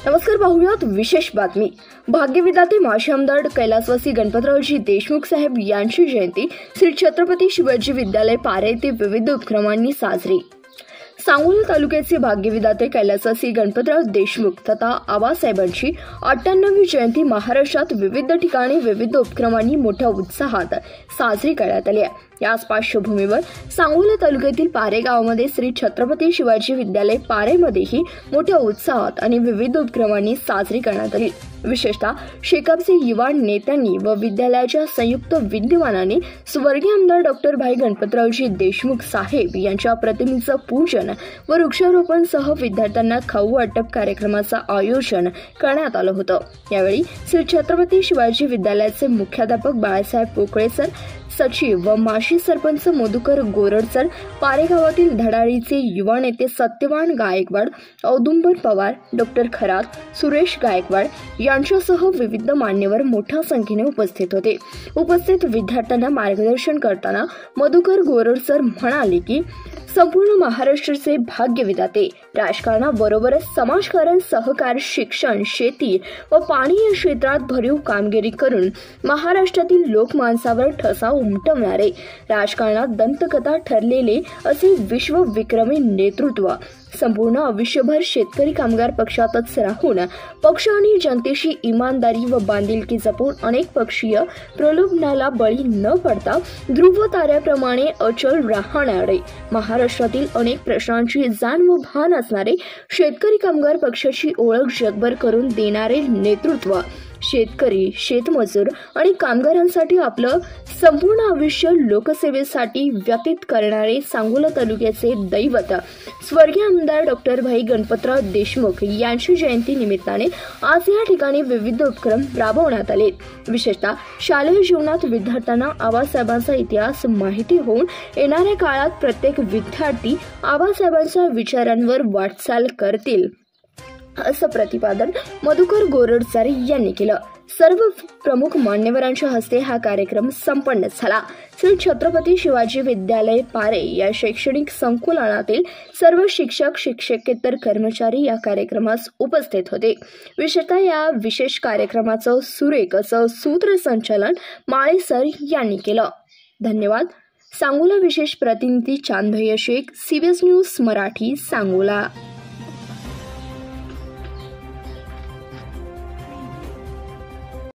नमस्कार, पाहूयात विशेष बातमी। भाग्यविधाते माजी आमदार कैलासवासी गणपतरावजी देशमुख साहेब यांची जयंती श्री छत्रपती शिवाजी विद्यालय पारे येथे विविध उपक्रमांनी साजरी। सांगोला तालुक्याचे भाग्यविधाते कैलासवासी गणपतराव देशमुख तथा आबासाहेबांची 98वी जयंती महाराष्ट्रात विविध ठिकाणी विविध उपक्रमांनी मोठ्या उत्साहात साजरी करण्यात आली आहे। याच पार्श्वभूमीवर सांगोला तालुक्यातील पारे गावामध्ये श्री छत्रपती शिवाजी विद्यालय पारेमध्येही मोठ्या उत्साहात आणि विविध उपक्रमांनी साजरी करण्यात आली। विशेषतः शेकापचे युवा नेत्यांनी व विद्यालयाच्या संयुक्त विद्यमानाने स्वर्गीय आमदार डॉक्टर भाई गणपतरावजी देशमुख साहेब यांच्या प्रतिमेचं पूजन व वृक्षारोपण सह विद्यार्थ्यांना खाऊ वाटप कार्यक्रमाचं आयोजन करण्यात आलं होतं। यावेळी श्री छत्रपती शिवाजी विद्यालयाचे मुख्याध्यापक बाळासाहेब पोकळे सर, सचिव व माजी सरपंच मधुकर गोरड सर, पारे गावातील धडाडीचे युवा नेते सत्यवान गायकवाड, औदुंबर पवार, डॉक्टर खरात, सुरेश गायकवाड यांच्यासह विविध मान्यवर मोठ्या संख्येने उपस्थित होते। उपस्थित विद्यार्थ्यांना मार्गदर्शन करताना मधुकर गोरड सर म्हणाले की संपूर्ण महाराष्ट्राचे भाग्यविधाते राजकारणाबरोबरच समाजकारण, सहकार, शिक्षण, शेती व पाणी या क्षेत्रात भरीव कामगिरी करून महाराष्ट्रातील लोकमानसावर ठसा उमटवणारे, राजकारणात दंतकथा ठरलेले असे विश्वविक्रमी नेतृत्व, संपूर्ण आयुष्यभर शेतकरी कामगार पक्षातच राहून पक्ष आणि जनतेशी इमानदारी व बांधिलकी जपून अनेक पक्षीय प्रलोभनाला बळी न पडता ध्रुव ताऱ्याप्रमाणे अचल राहणारे, महाराष्ट्रातील अनेक प्रश्नांची जाण व भान असणारे, शेतकरी कामगार पक्षाची ओळख जगभर करून देणारे नेतृत्व, शेतकरी, शेतमजूर आणि कामगारांसाठी आपलं संपूर्ण आयुष्य लोकसेवेसाठी व्यतीत करणारे सांगोला तालुक्याचे दैवत स्वर्गीय आमदार डॉक्टर भाई गणपतराव देशमुख यांची जयंती निमित्ताने आज या ठिकाणी विविध उपक्रम राबवण्यात आले। विशेषतः शालेय जीवनात विद्यार्थ्यांना आबासाहेबांचा इतिहास माहिती होऊन येणाऱ्या काळात प्रत्येक विद्यार्थी आबासाहेबांच्या विचारांवर वाटचाल करतील असं प्रतिपादन मधुकर गोरड सर यांनी केलं। सर्व प्रमुख मान्यवरांच्या हस्ते हा कार्यक्रम संपन्न झाला। श्री छत्रपती शिवाजी विद्यालय पारे या शैक्षणिक संकुलातील सर्व शिक्षक, शिक्षकेतर कर्मचारी या कार्यक्रमास उपस्थित होते। विशेषतः या विशेष कार्यक्रमाचं सुरेख असं सूत्रसंचालन माळे सर यांनी केलं। धन्यवाद। सांगोला विशेष प्रतिनिधी चांदभैया शेख, CBS न्यूज मराठी, सांगोला।